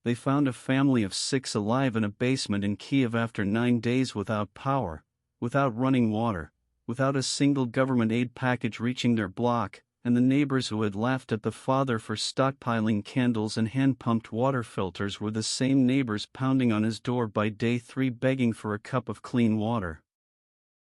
They found a family of 6 alive in a basement in Kyiv after 9 days without power, without running water, without a single government aid package reaching their block, and the neighbors who had laughed at the father for stockpiling candles and hand-pumped water filters were the same neighbors pounding on his door by day 3 begging for a cup of clean water.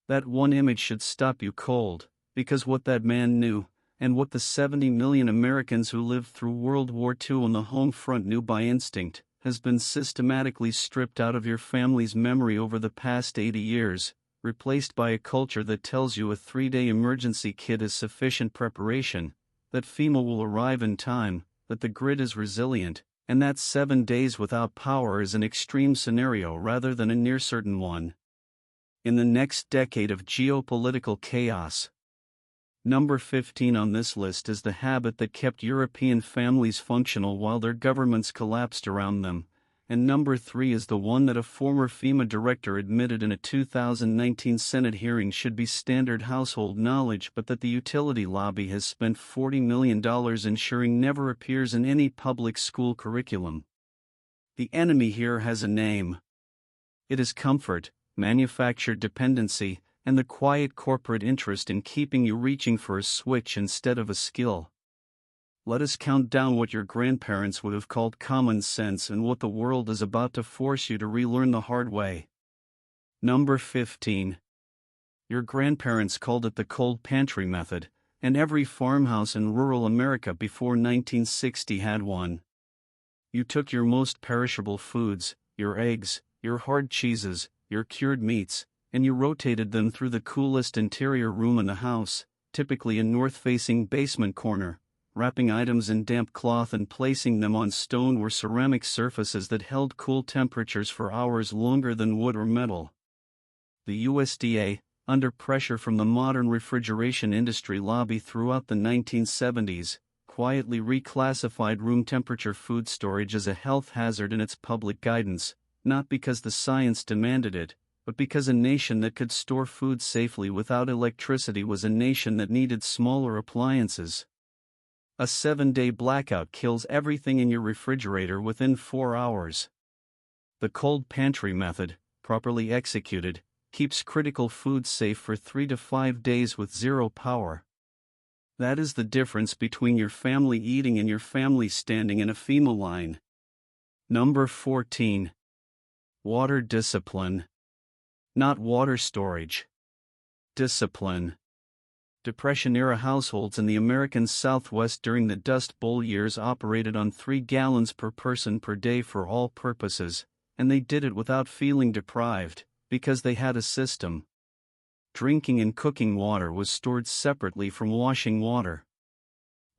That one image should stop you cold, because what that man knew, and what the 70 million Americans who lived through World War II on the home front knew by instinct, has been systematically stripped out of your family's memory over the past 80 years, replaced by a culture that tells you a 3-day emergency kit is sufficient preparation, that FEMA will arrive in time, that the grid is resilient, and that 7 days without power is an extreme scenario rather than a near-certain one. In the next decade of geopolitical chaos. Number 15 on this list is the habit that kept European families functional while their governments collapsed around them, and number 3 is the one that a former FEMA director admitted in a 2019 Senate hearing should be standard household knowledge but that the utility lobby has spent $40 million ensuring never appears in any public school curriculum. The enemy here has a name. It is comfort, manufactured dependency, and the quiet corporate interest in keeping you reaching for a switch instead of a skill. Let us count down what your grandparents would have called common sense and what the world is about to force you to relearn the hard way. Number 15. Your grandparents called it the cold pantry method, and every farmhouse in rural America before 1960 had one. You took your most perishable foods, your eggs, your hard cheeses, your cured meats, and you rotated them through the coolest interior room in the house, typically a north-facing basement corner, wrapping items in damp cloth and placing them on stone or ceramic surfaces that held cool temperatures for hours longer than wood or metal. The USDA, under pressure from the modern refrigeration industry lobby throughout the 1970s, quietly reclassified room temperature food storage as a health hazard in its public guidance, not because the science demanded it, but because a nation that could store food safely without electricity was a nation that needed smaller appliances. A 7-day blackout kills everything in your refrigerator within 4 hours. The cold pantry method, properly executed, keeps critical food safe for 3 to 5 days with zero power. That is the difference between your family eating and your family standing in a FEMA line. Number 14. Water discipline. Not water storage. Discipline. Depression-era households in the American Southwest during the Dust Bowl years operated on 3 gallons per person per day for all purposes, and they did it without feeling deprived, because they had a system. Drinking and cooking water was stored separately from washing water.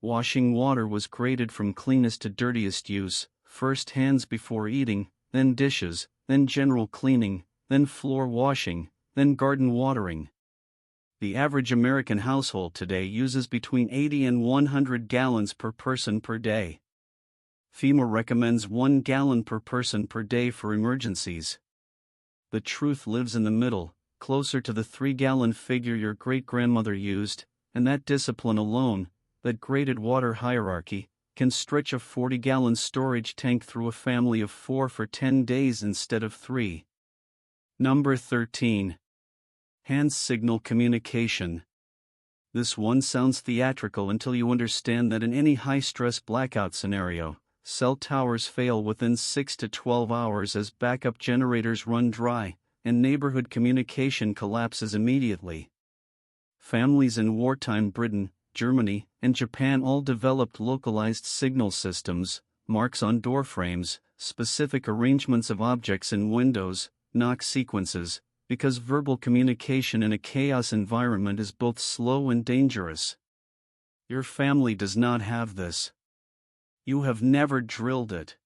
Washing water was graded from cleanest to dirtiest use, first hands before eating, then dishes, then general cleaning, then floor washing, then garden watering. The average American household today uses between 80 and 100 gallons per person per day. FEMA recommends 1 gallon per person per day for emergencies. The truth lives in the middle, closer to the 3-gallon figure your great-grandmother used, and that discipline alone, that graded water hierarchy, can stretch a 40-gallon storage tank through a family of 4 for 10 days instead of 3. Number 13. Hand signal communication. This one sounds theatrical until you understand that in any high-stress blackout scenario, cell towers fail within 6 to 12 hours as backup generators run dry, and neighborhood communication collapses immediately. Families in wartime Britain, Germany, and Japan all developed localized signal systems, marks on door frames, specific arrangements of objects in windows, knock sequences, because verbal communication in a chaos environment is both slow and dangerous. Your family does not have this. You have never drilled it.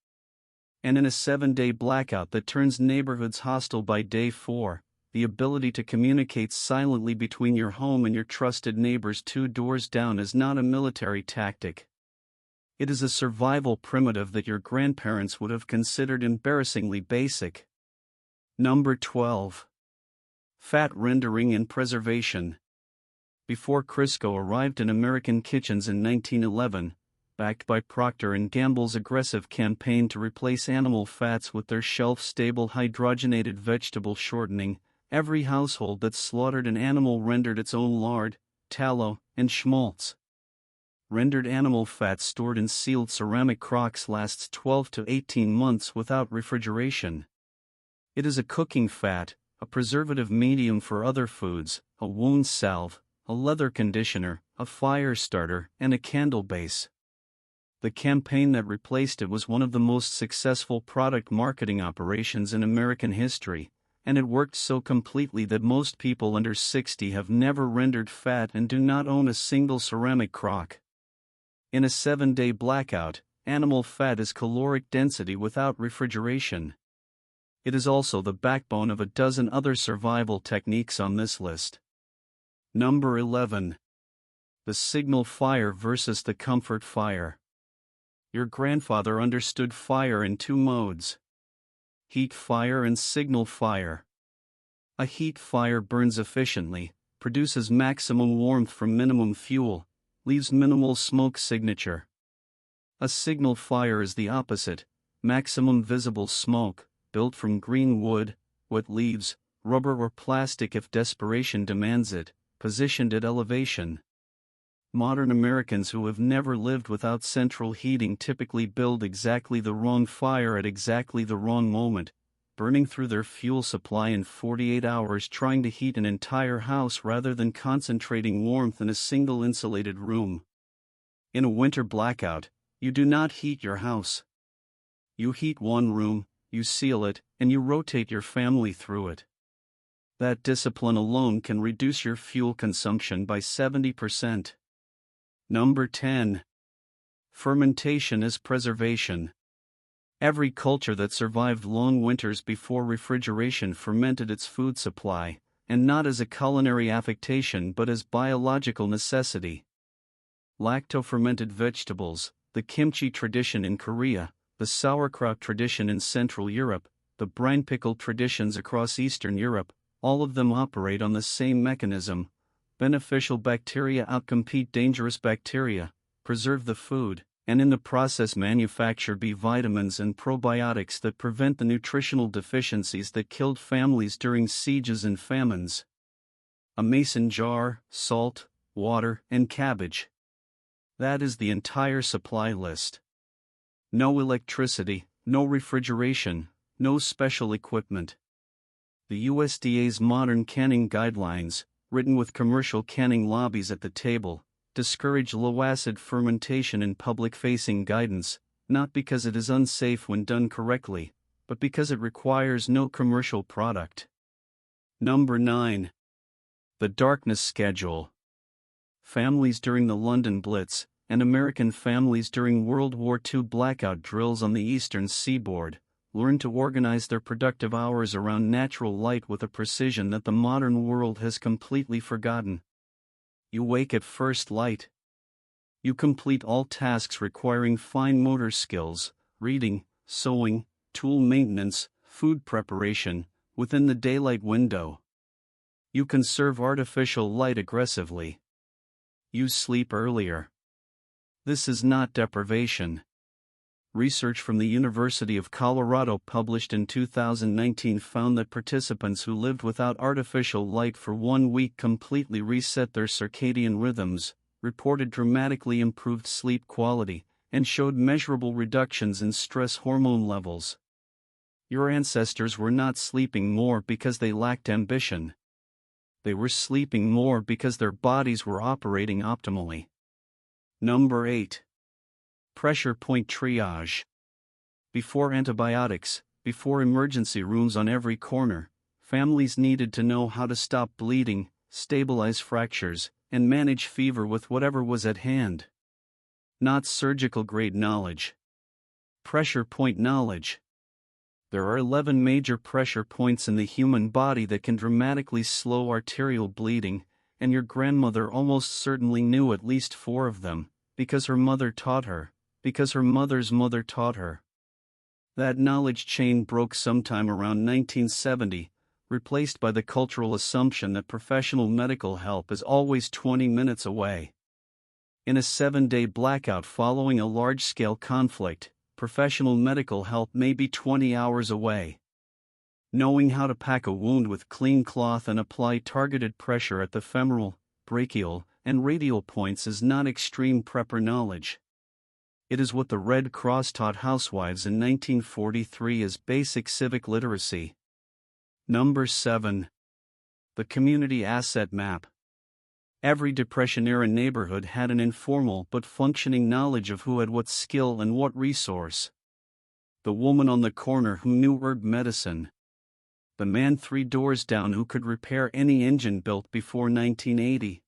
And in a 7-day blackout that turns neighborhoods hostile by day 4, the ability to communicate silently between your home and your trusted neighbors 2 doors down is not a military tactic. It is a survival primitive that your grandparents would have considered embarrassingly basic. Number 12. Fat rendering and preservation. Before Crisco arrived in American kitchens in 1911, backed by Procter & Gamble's aggressive campaign to replace animal fats with their shelf-stable hydrogenated vegetable shortening, every household that slaughtered an animal rendered its own lard, tallow, and schmaltz. Rendered animal fat stored in sealed ceramic crocks lasts 12 to 18 months without refrigeration. It is a cooking fat, a preservative medium for other foods, a wound salve, a leather conditioner, a fire starter, and a candle base. The campaign that replaced it was one of the most successful product marketing operations in American history, and it worked so completely that most people under 60 have never rendered fat and do not own a single ceramic crock. In a 7-day blackout, animal fat is caloric density without refrigeration. It is also the backbone of a dozen other survival techniques on this list. Number 11. The signal fire versus the comfort fire. Your grandfather understood fire in two modes: heat fire and signal fire. A heat fire burns efficiently, produces maximum warmth from minimum fuel, leaves minimal smoke signature. A signal fire is the opposite: maximum visible smoke, built from green wood, wet leaves, rubber or plastic if desperation demands it, positioned at elevation. Modern Americans who have never lived without central heating typically build exactly the wrong fire at exactly the wrong moment, burning through their fuel supply in 48 hours trying to heat an entire house rather than concentrating warmth in a single insulated room. In a winter blackout, you do not heat your house. You heat one room, you seal it, and you rotate your family through it. That discipline alone can reduce your fuel consumption by 70%. Number 10. Fermentation is preservation. Every culture that survived long winters before refrigeration fermented its food supply, and not as a culinary affectation but as biological necessity. Lacto-fermented vegetables, the kimchi tradition in Korea, the sauerkraut tradition in Central Europe, the brine pickle traditions across Eastern Europe, all of them operate on the same mechanism. Beneficial bacteria outcompete dangerous bacteria, preserve the food, and in the process manufacture B vitamins and probiotics that prevent the nutritional deficiencies that killed families during sieges and famines. A mason jar, salt, water, and cabbage. That is the entire supply list. No electricity, no refrigeration, no special equipment. The USDA's modern canning guidelines, written with commercial canning lobbies at the table, discourage low-acid fermentation in public-facing guidance, not because it is unsafe when done correctly, but because it requires no commercial product. Number 9. The darkness schedule. Families during the London Blitz, and American families during World War II blackout drills on the eastern seaboard, learn to organize their productive hours around natural light with a precision that the modern world has completely forgotten. You wake at first light. You complete all tasks requiring fine motor skills, reading, sewing, tool maintenance, food preparation, within the daylight window. You conserve artificial light aggressively. You sleep earlier. This is not deprivation. Research from the University of Colorado published in 2019 found that participants who lived without artificial light for 1 week completely reset their circadian rhythms, reported dramatically improved sleep quality, and showed measurable reductions in stress hormone levels. Your ancestors were not sleeping more because they lacked ambition. They were sleeping more because their bodies were operating optimally. Number 8. Pressure point triage. Before antibiotics, before emergency rooms on every corner, families needed to know how to stop bleeding, stabilize fractures, and manage fever with whatever was at hand. Not surgical-grade knowledge. Pressure point knowledge. There are 11 major pressure points in the human body that can dramatically slow arterial bleeding, and your grandmother almost certainly knew at least 4 of them, because her mother taught her, because her mother's mother taught her. That knowledge chain broke sometime around 1970, replaced by the cultural assumption that professional medical help is always 20 minutes away. In a 7-day blackout following a large-scale conflict, professional medical help may be 20 hours away. Knowing how to pack a wound with clean cloth and apply targeted pressure at the femoral, brachial, and radial points is not extreme prepper knowledge. It is what the Red Cross taught housewives in 1943 as basic civic literacy. Number 7. The Community Asset Map. Every Depression-era neighborhood had an informal but functioning knowledge of who had what skill and what resource. The woman on the corner who knew herb medicine. The man 3 doors down who could repair any engine built before 1980.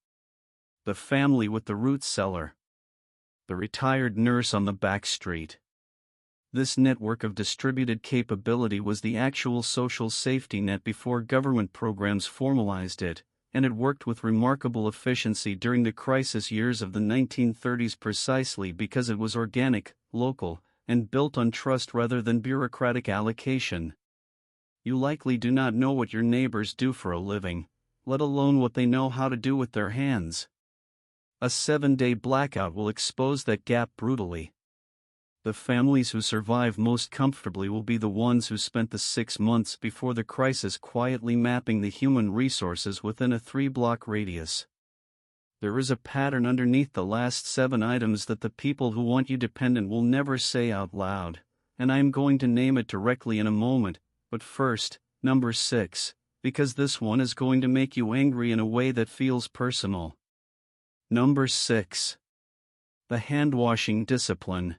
The family with the root cellar. The retired nurse on the back street. This network of distributed capability was the actual social safety net before government programs formalized it, and it worked with remarkable efficiency during the crisis years of the 1930s precisely because it was organic, local, and built on trust rather than bureaucratic allocation. You likely do not know what your neighbors do for a living, let alone what they know how to do with their hands. A 7-day blackout will expose that gap brutally. The families who survive most comfortably will be the ones who spent the 6 months before the crisis quietly mapping the human resources within a 3-block radius. There is a pattern underneath the last 7 items that the people who want you dependent will never say out loud, and I am going to name it directly in a moment, but first, number 6, because this one is going to make you angry in a way that feels personal. Number 6. The hand-washing discipline.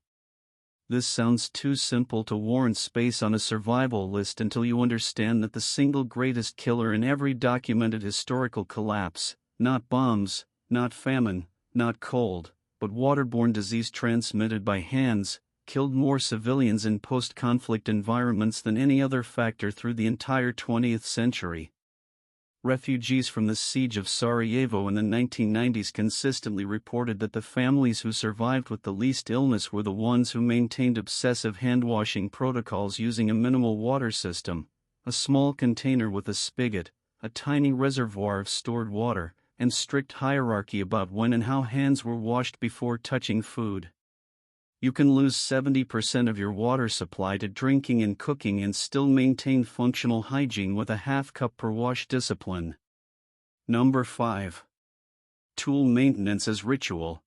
This sounds too simple to warrant space on a survival list until you understand that the single greatest killer in every documented historical collapse, not bombs, not famine, not cold, but waterborne disease transmitted by hands, killed more civilians in post-conflict environments than any other factor through the entire 20th century. Refugees from the siege of Sarajevo in the 1990s consistently reported that the families who survived with the least illness were the ones who maintained obsessive hand-washing protocols using a minimal water system, a small container with a spigot, a tiny reservoir of stored water, and strict hierarchy about when and how hands were washed before touching food. You can lose 70% of your water supply to drinking and cooking and still maintain functional hygiene with a half-cup per wash discipline. Number 5. Tool maintenance as ritual.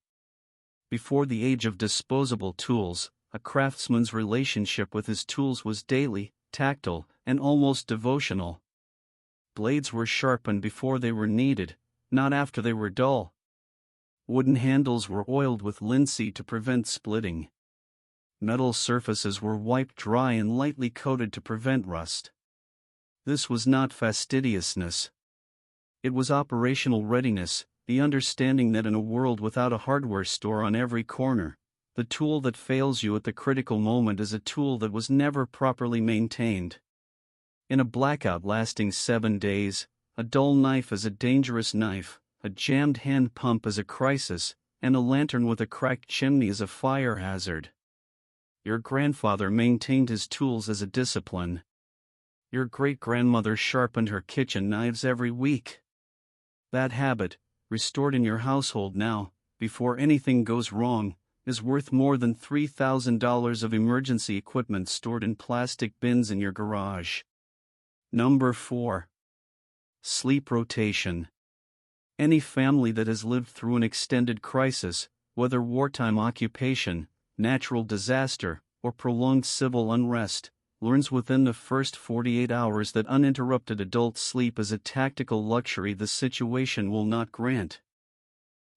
Before the age of disposable tools, a craftsman's relationship with his tools was daily, tactile, and almost devotional. Blades were sharpened before they were needed, not after they were dull. Wooden handles were oiled with linseed to prevent splitting. Metal surfaces were wiped dry and lightly coated to prevent rust. This was not fastidiousness. It was operational readiness, the understanding that in a world without a hardware store on every corner, the tool that fails you at the critical moment is a tool that was never properly maintained. In a blackout lasting 7 days, a dull knife is a dangerous knife, a jammed hand pump is a crisis, and a lantern with a cracked chimney is a fire hazard. Your grandfather maintained his tools as a discipline. Your great-grandmother sharpened her kitchen knives every week. That habit, restored in your household now, before anything goes wrong, is worth more than $3,000 of emergency equipment stored in plastic bins in your garage. Number 4. Sleep rotation. Any family that has lived through an extended crisis, whether wartime occupation, natural disaster, or prolonged civil unrest, learns within the first 48 hours that uninterrupted adult sleep is a tactical luxury the situation will not grant.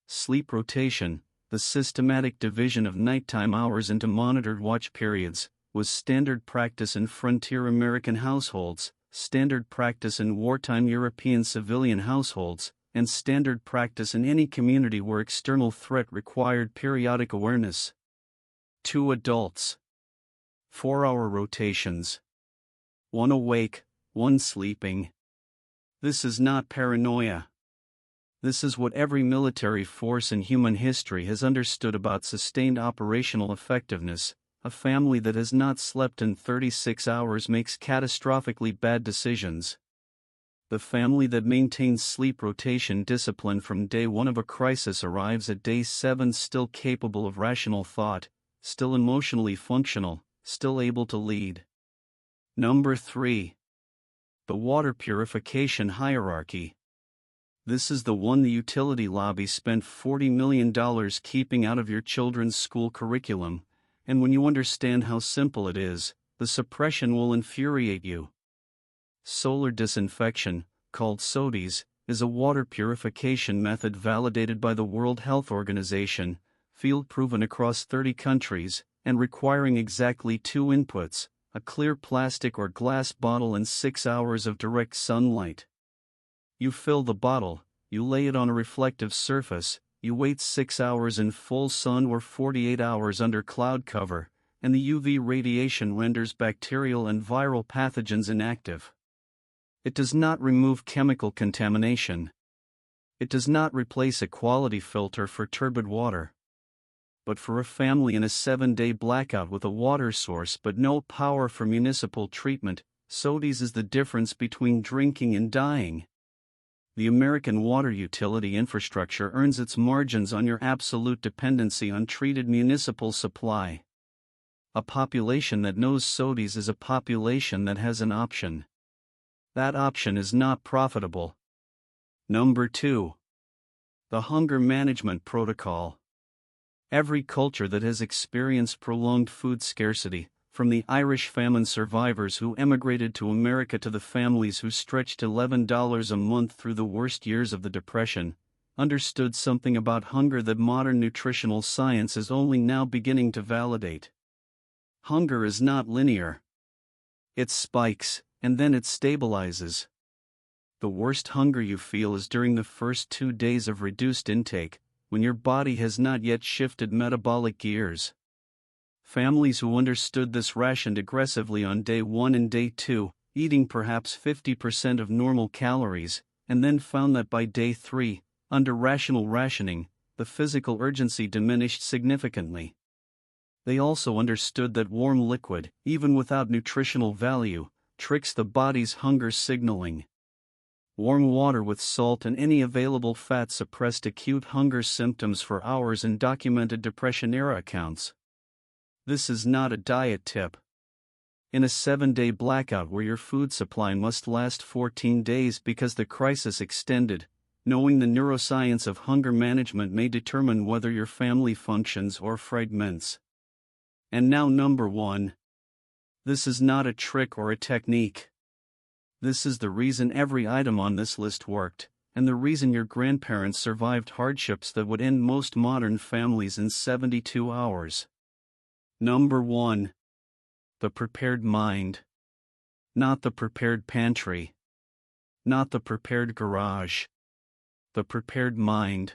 Sleep rotation, the systematic division of nighttime hours into monitored watch periods, was standard practice in frontier American households, standard practice in wartime European civilian households, and standard practice in any community where external threat required periodic awareness. 2 adults. 4-hour rotations. 1 awake, 1 sleeping. This is not paranoia. This is what every military force in human history has understood about sustained operational effectiveness. A family that has not slept in 36 hours makes catastrophically bad decisions. The family that maintains sleep rotation discipline from day 1 of a crisis arrives at day 7 still capable of rational thought, still emotionally functional, still able to lead. Number 3. The water purification hierarchy. This is the one the utility lobby spent $40 million keeping out of your children's school curriculum, and when you understand how simple it is, the suppression will infuriate you. Solar disinfection, called SODIs, is a water purification method validated by the World Health Organization, field-proven across 30 countries, and requiring exactly 2 inputs, a clear plastic or glass bottle and 6 hours of direct sunlight. You fill the bottle, you lay it on a reflective surface, you wait 6 hours in full sun or 48 hours under cloud cover, and the UV radiation renders bacterial and viral pathogens inactive. It does not remove chemical contamination. It does not replace a quality filter for turbid water. But for a family in a 7-day blackout with a water source but no power for municipal treatment, SODIs is the difference between drinking and dying. The American water utility infrastructure earns its margins on your absolute dependency on treated municipal supply. A population that knows SODIs is a population that has an option. That option is not profitable. Number 2. The Hunger Management Protocol. Every culture that has experienced prolonged food scarcity, from the Irish famine survivors who emigrated to America to the families who stretched $11 a month through the worst years of the Depression, understood something about hunger that modern nutritional science is only now beginning to validate. Hunger is not linear. It spikes, and then it stabilizes. The worst hunger you feel is during the first 2 days of reduced intake, when your body has not yet shifted metabolic gears. Families who understood this rationed aggressively on day 1 and day 2, eating perhaps 50% of normal calories, and then found that by day 3, under rational rationing, the physical urgency diminished significantly. They also understood that warm liquid, even without nutritional value, tricks the body's hunger signaling. Warm water with salt and any available fat suppressed acute hunger symptoms for hours in documented Depression-era accounts. This is not a diet tip. In a 7-day blackout where your food supply must last 14 days because the crisis extended, knowing the neuroscience of hunger management may determine whether your family functions or fragments. And now number 1. This is not a trick or a technique. This is the reason every item on this list worked, and the reason your grandparents survived hardships that would end most modern families in 72 hours. Number 1. The prepared mind. Not the prepared pantry. Not the prepared garage. The prepared mind.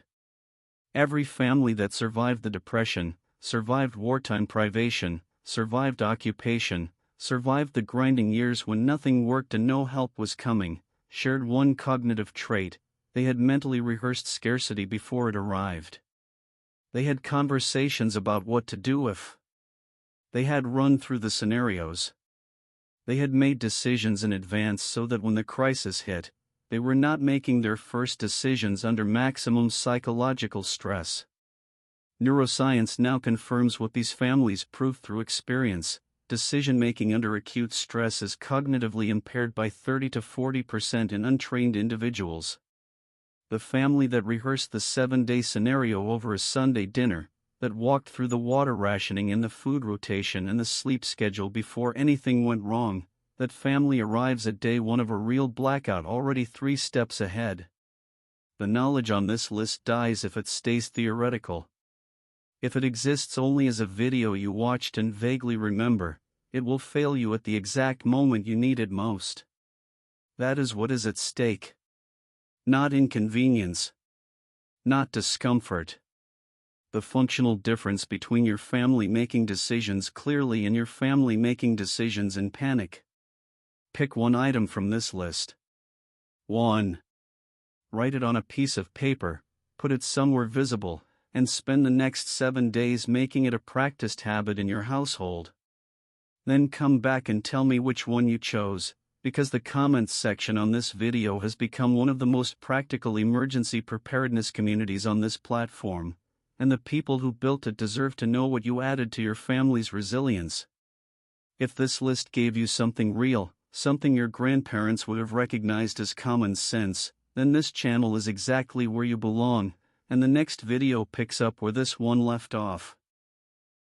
Every family that survived the Depression, survived wartime privation, survived occupation, survived the grinding years when nothing worked and no help was coming, shared one cognitive trait: they had mentally rehearsed scarcity before it arrived. They had conversations about what to do if. They had run through the scenarios. They had made decisions in advance so that when the crisis hit, they were not making their first decisions under maximum psychological stress. Neuroscience now confirms what these families proved through experience: decision-making under acute stress is cognitively impaired by 30 to 40% in untrained individuals. The family that rehearsed the 7-day scenario over a Sunday dinner, that walked through the water rationing and the food rotation and the sleep schedule before anything went wrong, that family arrives at day 1 of a real blackout already 3 steps ahead. The knowledge on this list dies if it stays theoretical. If it exists only as a video you watched and vaguely remember, it will fail you at the exact moment you need it most. That is what is at stake. Not inconvenience. Not discomfort. The functional difference between your family making decisions clearly and your family making decisions in panic. Pick one item from this list. 1. Write it on a piece of paper, put it somewhere visible, and spend the next 7 days making it a practiced habit in your household. Then come back and tell me which one you chose, because the comments section on this video has become one of the most practical emergency preparedness communities on this platform, and the people who built it deserve to know what you added to your family's resilience. If this list gave you something real, something your grandparents would have recognized as common sense, then this channel is exactly where you belong, and the next video picks up where this one left off.